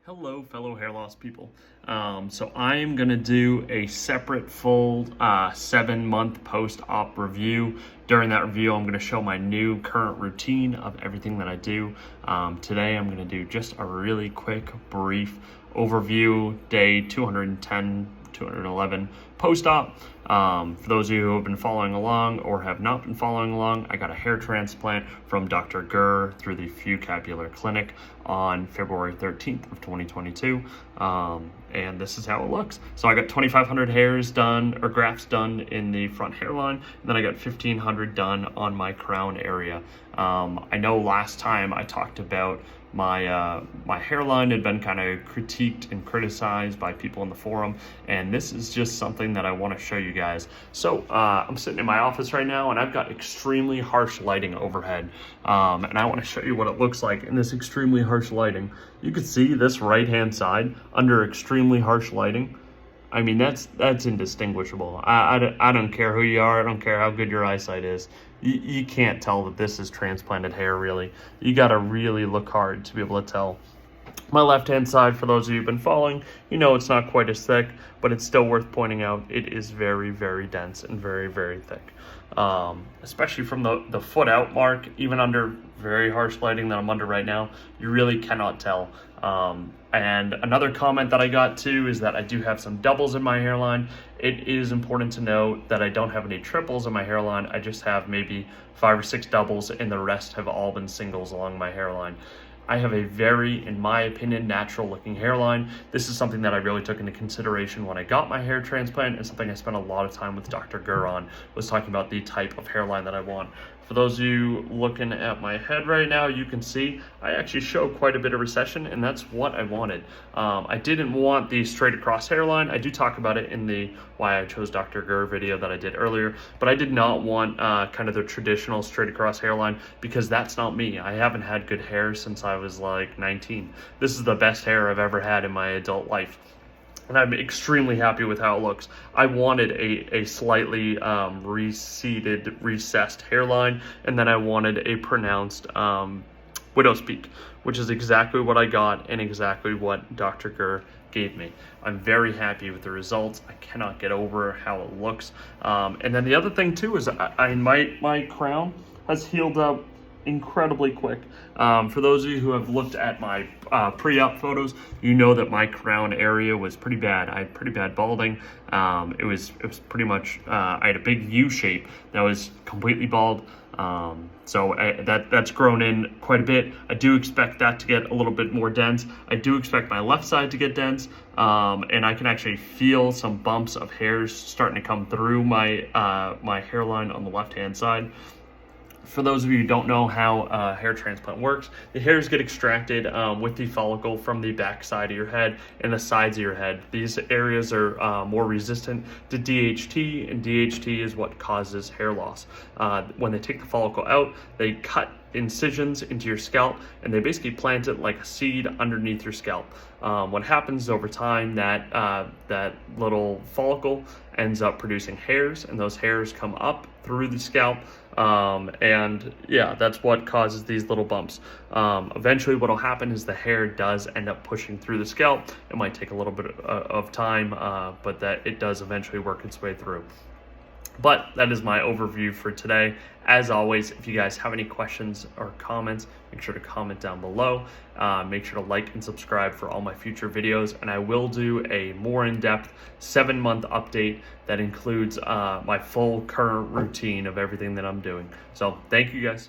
Hello, fellow hair loss people. So I'm gonna do a separate full 7-month post-op review. During that review, I'm gonna show my new current routine of everything that I do. Today, I'm gonna do just a really quick, brief overview, day 210, 211 post-op. For those of you who have been following along or have not been following along, I got a hair transplant from Dr. Gurr through the Fucabular Clinic on February 13th of 2022. And this is how it looks. So I got 2,500 hairs done, or grafts done in the front hairline, and then I got 1,500 done on my crown area. I know last time I talked about my hairline had been kind of critiqued and criticized by people in the forum, and this is just something that I want to show you guys. So I'm sitting in my office right now, and I've got extremely harsh lighting overhead, and I want to show you what it looks like in this extremely harsh lighting. You can see this right hand side under extremely harsh lighting. I mean, that's indistinguishable. I don't care who you are. I don't care how good your eyesight is. You can't tell that this is transplanted hair, really. You got to really look hard to be able to tell. My left-hand side, for those of you who've been following, you know it's not quite as thick, but it's still worth pointing out. It is very, very dense and very, very thick. Especially from the foot out mark, even under very harsh lighting that I'm under right now, you really cannot tell. And another comment that I got too is that I do have some doubles in my hairline. It is important to note that I don't have any triples in my hairline. I just have maybe 5 or 6 doubles, and the rest have all been singles along my hairline. I have a very, in my opinion, natural looking hairline. This is something that I really took into consideration when I got my hair transplant, and something I spent a lot of time with Dr. Gurr on, was talking about the type of hairline that I want. For those of you looking at my head right now, you can see I actually show quite a bit of recession, and that's what I wanted. I didn't want the straight across hairline. I do talk about it in the Why I Chose Dr. Gurr video that I did earlier, but I did not want kind of the traditional straight across hairline, because that's not me. I haven't had good hair since I was like 19. This is the best hair I've ever had in my adult life, and I'm extremely happy with how it looks. I wanted a slightly receded, recessed hairline, and then I wanted a pronounced widow's peak, which is exactly what I got and exactly what Dr. Gurr gave me. I'm very happy with the results. I cannot get over how it looks. And then the other thing too is my crown has healed up incredibly quick. For those of you who have looked at my pre-op photos, you know that my crown area was pretty bad. I had pretty bad balding. It was pretty much, I had a big U shape that was completely bald. So that's grown in quite a bit. I do expect that to get a little bit more dense. I do expect my left side to get dense, and I can actually feel some bumps of hairs starting to come through my my hairline on the left-hand side. For those of you who don't know how hair transplant works, the hairs get extracted with the follicle from the back side of your head and the sides of your head. These areas are more resistant to DHT, and DHT is what causes hair loss. When they take the follicle out, they cut incisions into your scalp, and they basically plant it like a seed underneath your scalp. What happens over time, that little follicle ends up producing hairs, and those hairs come up through the scalp, and yeah, that's what causes these little bumps. Eventually what will happen is the hair does end up pushing through the scalp. It might take a little bit of time, but that it does eventually work its way through. But that is my overview for today. As always, if you guys have any questions or comments, make sure to comment down below. Make sure to like and subscribe for all my future videos, and I will do a more in-depth 7-month update that includes my full current routine of everything that I'm doing. So thank you guys.